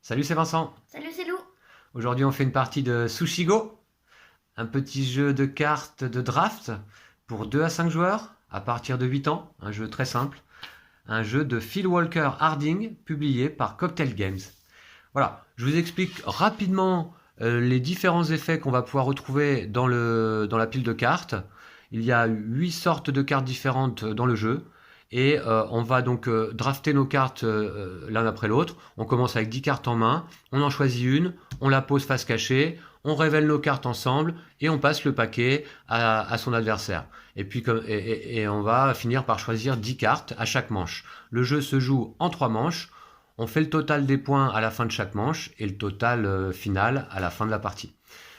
Salut, c'est Vincent. Salut, c'est Lou. Aujourd'hui, on fait une partie de Sushi Go, un petit jeu de cartes de draft pour 2 à 5 joueurs à partir de 8 ans, un jeu très simple, un jeu de Phil Walker Harding publié par Cocktail Games. Voilà, je vous explique rapidement les différents effets qu'on va pouvoir retrouver dans la pile de cartes. Il y a 8 sortes de cartes différentes dans le jeu. Et on va donc drafter nos cartes l'un après l'autre. On commence avec 10 cartes en main, on en choisit une, on la pose face cachée, on révèle nos cartes ensemble et on passe le paquet à son adversaire. Et puis et on va finir par choisir 10 cartes à chaque manche. Le jeu se joue en 3 manches. On fait le total des points à la fin de chaque manche et le total final à la fin de la partie.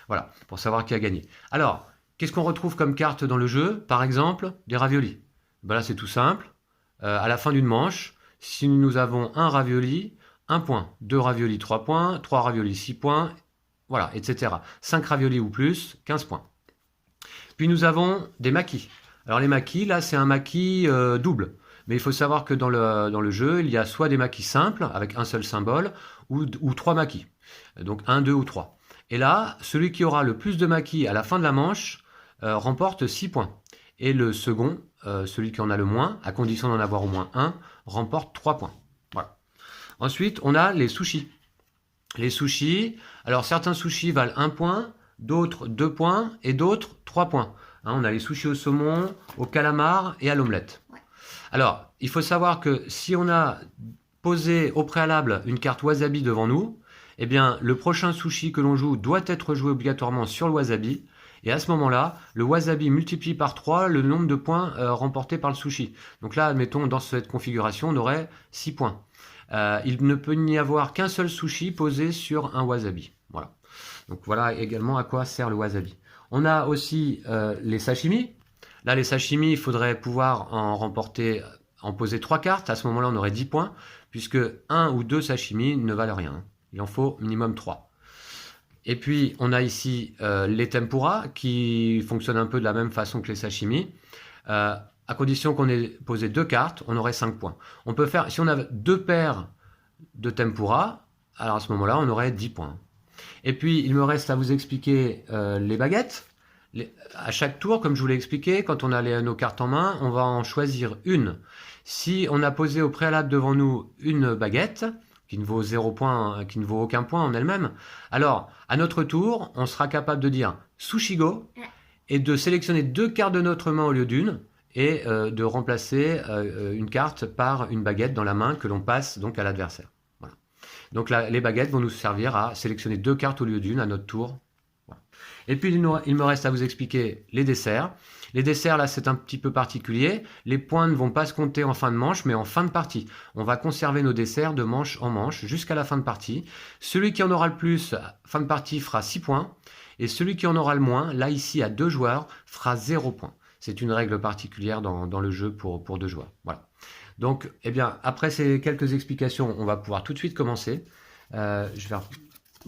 Voilà, pour savoir qui a gagné. Alors, qu'est-ce qu'on retrouve comme carte dans le jeu? Par exemple, des raviolis. Ben là, c'est tout simple. À la fin d'une manche, si nous avons un ravioli, 1 point. 2 raviolis, 3 points. 3 raviolis, 6 points. Voilà, etc. 5 raviolis ou plus, 15 points. Puis nous avons des maquis. Alors les maquis, là, c'est un maquis double. Mais il faut savoir que dans le jeu, il y a soit des maquis simples, avec un seul symbole, ou 3 maquis. Donc 1, 2 ou 3. Et là, celui qui aura le plus de maquis à la fin de la manche remporte 6 points. Et le second, celui qui en a le moins, à condition d'en avoir au moins un, remporte 3 points. Voilà. Ensuite, on a les sushis. Les sushis, alors certains sushis valent 1 point, d'autres 2 points et d'autres 3 points. Hein, on a les sushis au saumon, au calamar et à l'omelette. Ouais. Alors, il faut savoir que si on a posé au préalable une carte wasabi devant nous, eh bien, le prochain sushi que l'on joue doit être joué obligatoirement sur le wasabi. Et à ce moment-là, le wasabi multiplie par 3 le nombre de points remportés par le sushi. Donc là, admettons, dans cette configuration, on aurait 6 points. Il ne peut n'y avoir qu'un seul sushi posé sur un wasabi. Voilà. Donc voilà également à quoi sert le wasabi. On a aussi les sashimi. Là, les sashimi, il faudrait pouvoir en poser 3 cartes. À ce moment-là, on aurait 10 points, puisque 1 ou 2 sashimi ne valent rien. Il en faut minimum 3. Et puis, on a ici les tempura, qui fonctionnent un peu de la même façon que les sashimi. À condition qu'on ait posé 2 cartes, on aurait 5 points. On peut faire, si on a 2 paires de tempura, alors à ce moment-là, on aurait 10 points. Et puis, il me reste à vous expliquer les baguettes. À chaque tour, comme je vous l'ai expliqué, quand on a nos cartes en main, on va en choisir une. Si on a posé au préalable devant nous une baguette, qui ne vaut 0 point, qui ne vaut aucun point en elle-même, alors, à notre tour, on sera capable de dire Sushi Go et de sélectionner 2 cartes de notre main au lieu d'une et de remplacer une carte par une baguette dans la main que l'on passe donc à l'adversaire. Voilà. Donc là, les baguettes vont nous servir à sélectionner 2 cartes au lieu d'une à notre tour. Voilà. Et puis il me reste à vous expliquer les desserts. Les desserts, là, c'est un petit peu particulier. Les points ne vont pas se compter en fin de manche, mais en fin de partie. On va conserver nos desserts de manche en manche jusqu'à la fin de partie. Celui qui en aura le plus, fin de partie, fera 6 points. Et celui qui en aura le moins, là, ici, à 2 joueurs, fera 0 points. C'est une règle particulière dans le jeu pour 2 joueurs. Voilà. Donc, eh bien, après ces quelques explications, on va pouvoir tout de suite commencer. Je vais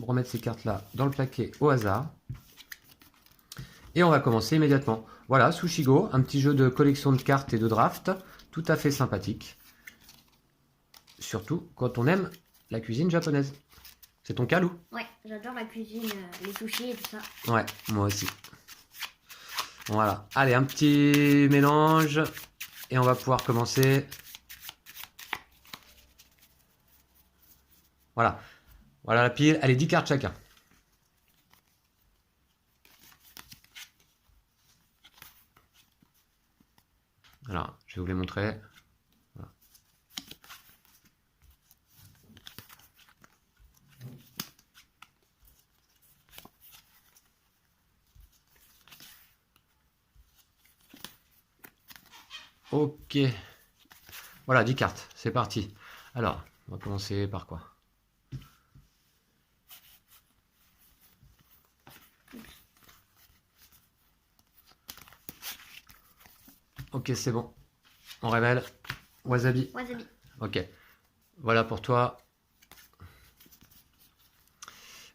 remettre ces cartes-là dans le paquet au hasard. Et on va commencer immédiatement. Voilà, Sushi Go, un petit jeu de collection de cartes et de draft, tout à fait sympathique. Surtout quand on aime la cuisine japonaise. C'est ton cas, Lou? Ouais, j'adore la cuisine, les sushis et tout ça. Ouais, moi aussi. Voilà, allez, un petit mélange. Et on va pouvoir commencer. Voilà. Voilà la pile, allez, 10 cartes chacun. Alors, je vais vous les montrer. Voilà. Ok. Voilà, 10 cartes, c'est parti. Alors, on va commencer par quoi? Ok, c'est bon. On révèle. Wasabi. Wasabi. Ok. Voilà pour toi.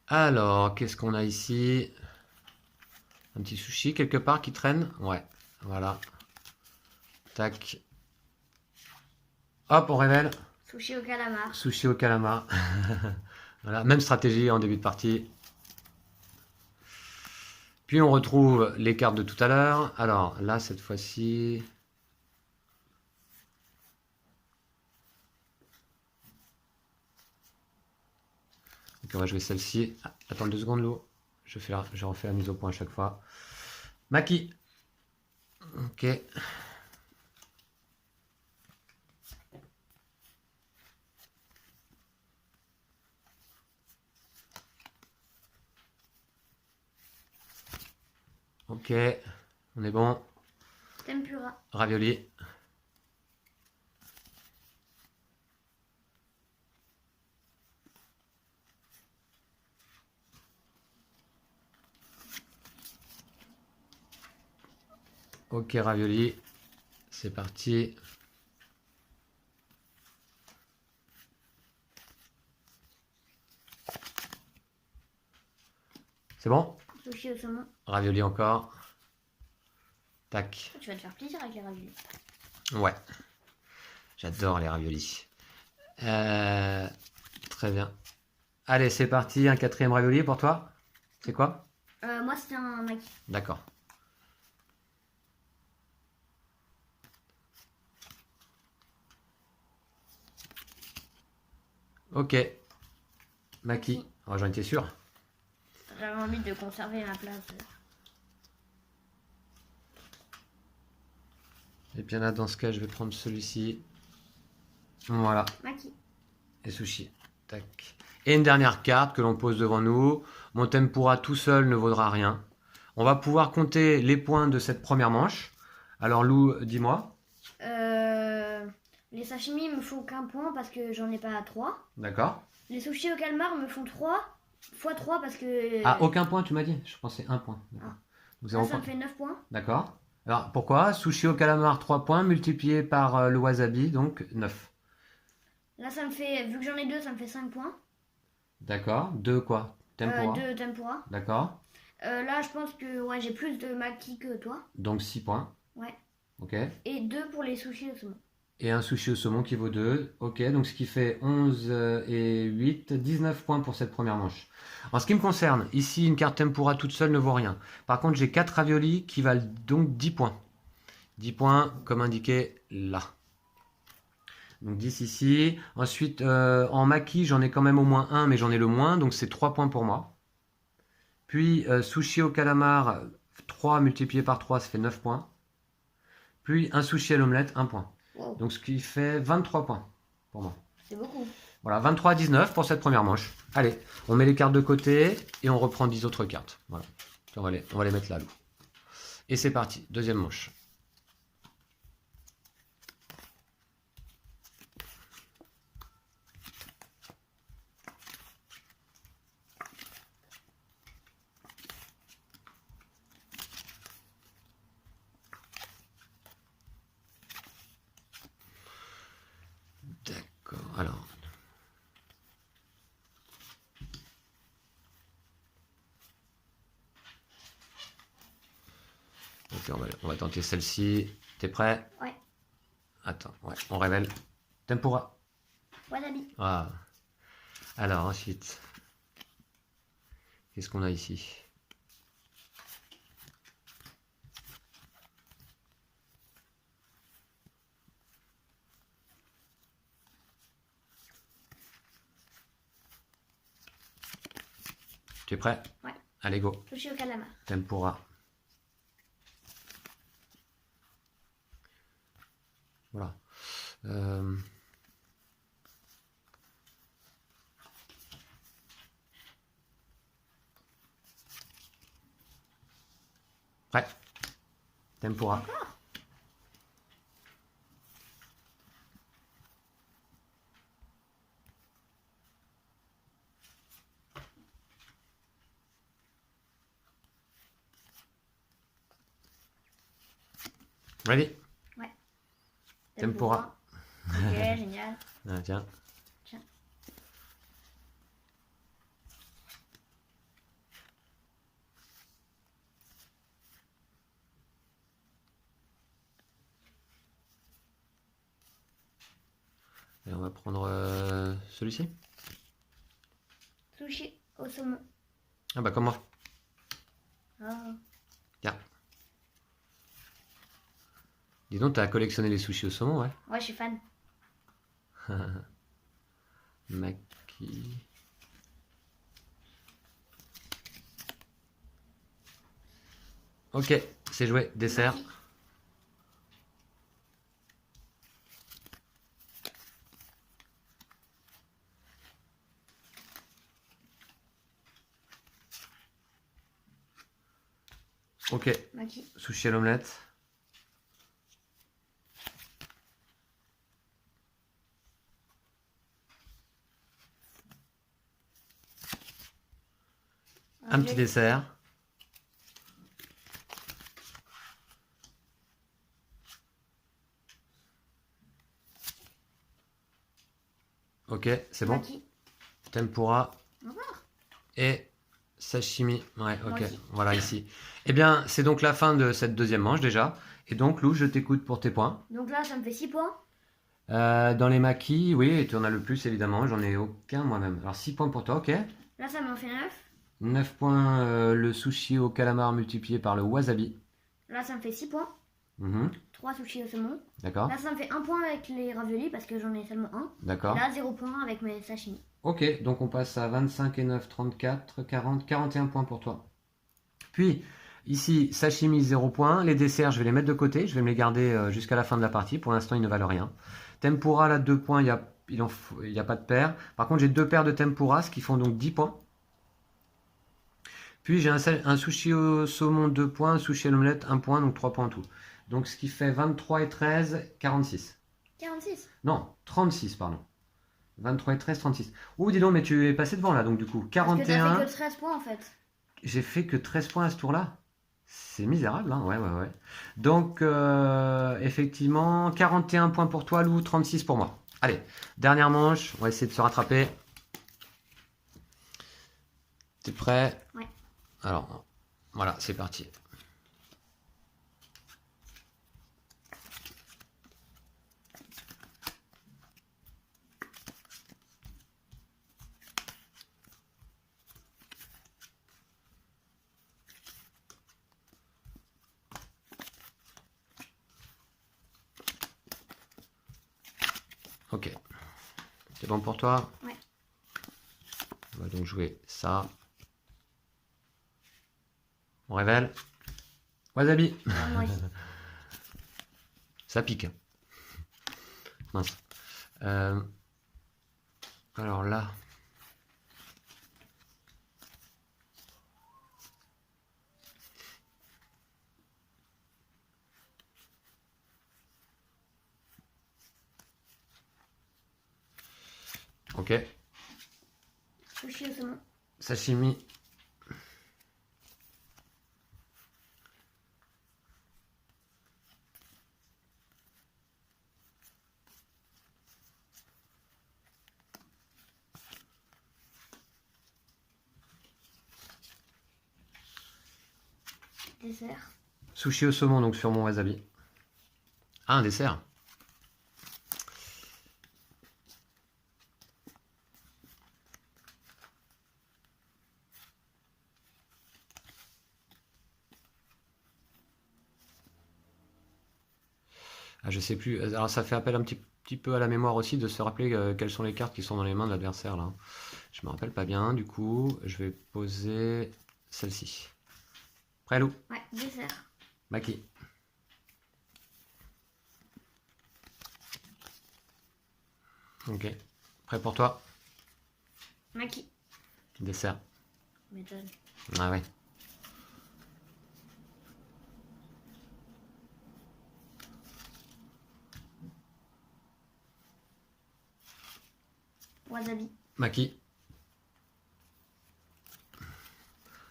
Alors, qu'est-ce qu'on a ici? Un petit sushi quelque part qui traîne? Ouais. Voilà. Tac. Hop, on révèle. Sushi au calamar. Sushi au calamar. Voilà, même stratégie en début de partie. Puis on retrouve les cartes de tout à l'heure. Alors là, cette fois-ci... Donc on va jouer celle-ci. Ah, attends 2 secondes, Lou. Je refais la mise au point à chaque fois. Maki. Ok. Ok. On est bon. Tempura. Ravioli. Ok, ravioli. C'est parti. C'est bon? Sushi au saumon. Ravioli encore. Tac. Tu vas te faire plaisir avec les raviolis. Ouais. J'adore les raviolis. Très bien. Allez, c'est parti. Un 4e ravioli pour toi. C'est quoi? Moi, c'était un maki. D'accord. Ok. Maki. Oh, j'en étais sûr. J'avais envie de conserver ma place. Et bien là, dans ce cas, je vais prendre celui-ci. Voilà. Maki. Et sushi. Tac. Et une dernière carte que l'on pose devant nous. Mon tempura tout seul ne vaudra rien. On va pouvoir compter les points de cette première manche. Alors Lou, dis-moi. Les sashimi me font qu'un point parce que j'en ai pas 3. D'accord. Les sushis au calmar me font 3 fois 3 parce que... Ah, aucun point, tu m'as dit? Je pensais un point. Ah. Donc, Là, 0 ça point. me fait 9 points. D'accord. Alors, pourquoi? Sushi au calamar, 3 points, multiplié par le wasabi, donc 9. Là, ça me fait, vu que j'en ai 2, ça me fait 5 points. D'accord. 2 quoi? Tempura. 2 tempura. D'accord. Là, je pense que ouais, j'ai plus de maki que toi. Donc 6 points. Ouais. Ok. Et 2 pour les sushis au saumon. Et un sushi au saumon qui vaut 2. Ok, donc ce qui fait 11 et 8, 19 points pour cette première manche. En ce qui me concerne, ici, une carte tempura toute seule ne vaut rien. Par contre, j'ai 4 raviolis qui valent donc 10 points. 10 points, comme indiqué là. Donc 10 ici. Ensuite, en maki, j'en ai quand même au moins un, mais j'en ai le moins, donc c'est 3 points pour moi. Puis, sushi au calamar, 3 multiplié par 3, ça fait 9 points. Puis, un sushi à l'omelette, 1 point. Wow. Donc ce qui fait 23 points pour moi. C'est beaucoup. Voilà, 23 à 19 pour cette première manche. Allez, on met les cartes de côté et on reprend 10 autres cartes. Voilà. On va les mettre là, Lou. Et c'est parti, deuxième manche. D'accord, alors. Ok, on va tenter celle-ci. T'es prêt? Ouais. Attends, ouais, on révèle. Tempura. Wasabi. Ah. Alors, ensuite. Qu'est-ce qu'on a ici? Tu es prêt? Ouais. Allez, go. Sushi au calamar. Tempura. Voilà. Prêt. Tempura. Encore. Ready? Ouais. Tempura. Ok, génial. Ah, tiens. Tiens. Et on va prendre celui-ci. saumon. Ah bah comment? Ah. Tiens. Dis donc, t'as collectionné les sushis au saumon, ouais? Ouais, je suis fan. Maki. Ok, c'est joué. Dessert. Maki. Ok, Maki. sushi à l'omelette. Un petit dessert. Ok, c'est bon. Maki. Tempura Encore. et sashimi. Ouais, ok. Maki. Voilà, ici. Eh bien, c'est donc la fin de cette deuxième manche déjà. Et donc, Lou, je t'écoute pour tes points. Donc là, ça me fait 6 points. Dans les maquis, oui, et tu en as le plus évidemment. J'en ai aucun moi-même. Alors, 6 points pour toi, ok. Là, ça m'en fait 9. 9 points le sushi au calamar multiplié par le wasabi. Là, ça me fait 6 points. Mhm, 3 sushis au saumon. d'accord, Là, ça me fait 1 point avec les raviolis parce que j'en ai seulement un. d'accord. Là, 0 point avec mes sashimi. Ok, donc on passe à 25 et 9, 34, 40, 41 points pour toi. Puis, ici, sashimi 0 points. Les desserts, je vais les mettre de côté. Je vais me les garder jusqu'à la fin de la partie. Pour l'instant, ils ne valent rien. Tempura, là, 2 points. Il n'y a pas de paire. Par contre, j'ai 2 paires de tempura, ce qui font donc 10 points. Puis, j'ai un sushi au saumon, 2 points. Un sushi à l'omelette, 1 point. Donc, 3 points en tout. Donc, ce qui fait 23 et 13, 46. 46. Non, 36, pardon. 23 et 13, 36. Ouh, dis donc, mais tu es passé devant là, donc du coup, Parce que t'as 41. fait que 13 points en fait. J'ai fait que 13 points à ce tour-là. C'est misérable, hein, ouais, ouais, ouais. Donc, effectivement, 41 points pour toi, Lou, 36 pour moi. Allez, dernière manche, on va essayer de se rattraper. T'es prêt? Ouais. Alors, voilà, c'est parti. Ok. C'est bon pour toi? Ouais. On va donc jouer ça. On révèle. Wasabi. Ah, moi aussi. Ça pique. Mince. Alors là. Ok. Sushi au saumon. Sashimi. Dessert. Sushi au saumon, donc sur mon wasabi. Ah, un dessert. Ah, je sais plus. Alors, ça fait appel un petit peu à la mémoire aussi de se rappeler quelles sont les cartes qui sont dans les mains de l'adversaire là. Je me rappelle pas bien. Du coup, je vais poser celle-ci. Prêt, Lou? Ouais, dessert. Maki. Ok. Prêt pour toi? Maki. Dessert. M'étonne. Ah ouais. Wasabi. Maki.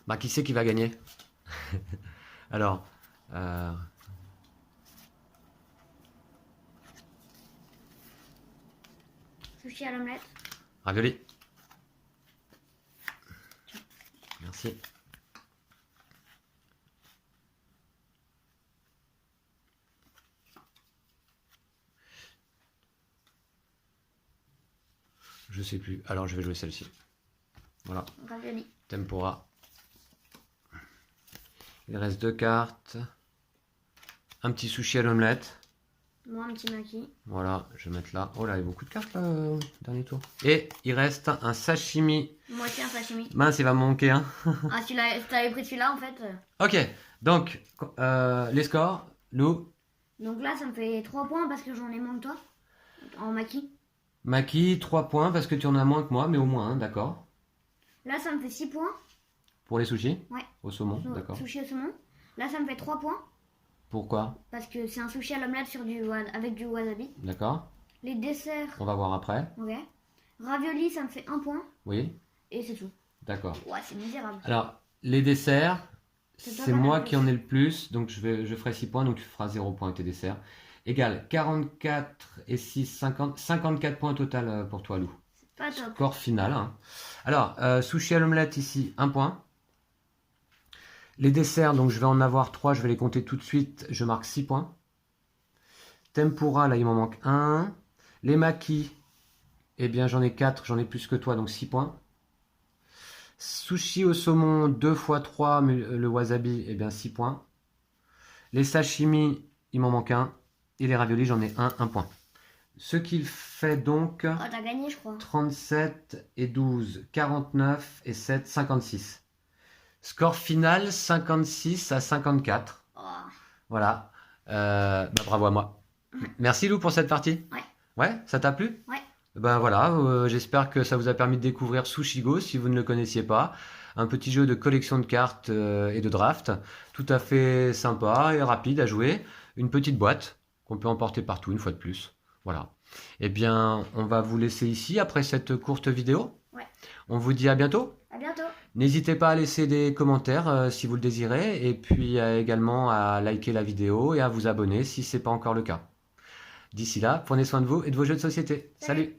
Bah, qui c'est qui va gagner? Alors, Sushi à l'omelette. ravioli. Merci. Je sais plus. Alors, je vais jouer celle-ci. Voilà, Ravioli. tempura. Il reste 2 cartes. Un petit sushi à l'omelette. Moi, un petit maki. Voilà, je vais mettre là. Oh là, il y a beaucoup de cartes là, dernier tour. Et il reste un sashimi. Moi aussi, un sashimi. Mince, il va me manquer un. Ah, t'avais pris celui-là en fait. Ok, donc les scores, Lou, Donc là, ça me fait 3 points parce que j'en ai moins que toi. En maki. Maki, 3 points parce que tu en as moins que moi, mais au moins, d'accord. Là, ça me fait 6 points. Pour les sushis Ouais. Au saumon, d'accord. Sushi au saumon. Là, ça me fait 3 points. Pourquoi? Parce que c'est un sushi à l'omelette avec du wasabi. D'accord. Les desserts. On va voir après. Ok. Ravioli, ça me fait 1 point. Oui, Et c'est tout. d'accord. Ouais, c'est misérable. Alors, les desserts, C'est toi c'est qui en as moi le qui en ai le plus, donc je ferai 6 points, donc tu feras 0 points avec tes desserts. Égal, 44 et 6, 50, 54 points au total pour toi, Lou. Pas top. Score final. Hein. Alors, sushi à l'omelette ici, 1 point. Les desserts, donc je vais en avoir 3, je vais les compter tout de suite, je marque 6 points. Tempura, là il m'en manque 1. Les makis, eh bien j'en ai 4, j'en ai plus que toi, donc 6 points. Sushi au saumon, 2 x 3, le wasabi, eh bien 6 points. Les sashimi, il m'en manque 1. Et les raviolis, j'en ai 1 point. Ce qui fait donc Oh, t'as gagné, je crois. 37 et 12, 49 et 7, 56. Score final, 56 à 54. Oh. Voilà. Bravo à moi. Merci Lou pour cette partie. Ouais. Ouais, ça t'a plu? Ouais. Ben voilà, j'espère que ça vous a permis de découvrir Sushigo si vous ne le connaissiez pas. Un petit jeu de collection de cartes et de draft. Tout à fait sympa et rapide à jouer. Une petite boîte qu'on peut emporter partout une fois de plus. Voilà. Eh bien, on va vous laisser ici après cette courte vidéo. Ouais. On vous dit à bientôt. À bientôt. N'hésitez pas à laisser des commentaires si vous le désirez et puis également à liker la vidéo et à vous abonner si ce n'est pas encore le cas. D'ici là, prenez soin de vous et de vos jeux de société. Salut. Salut.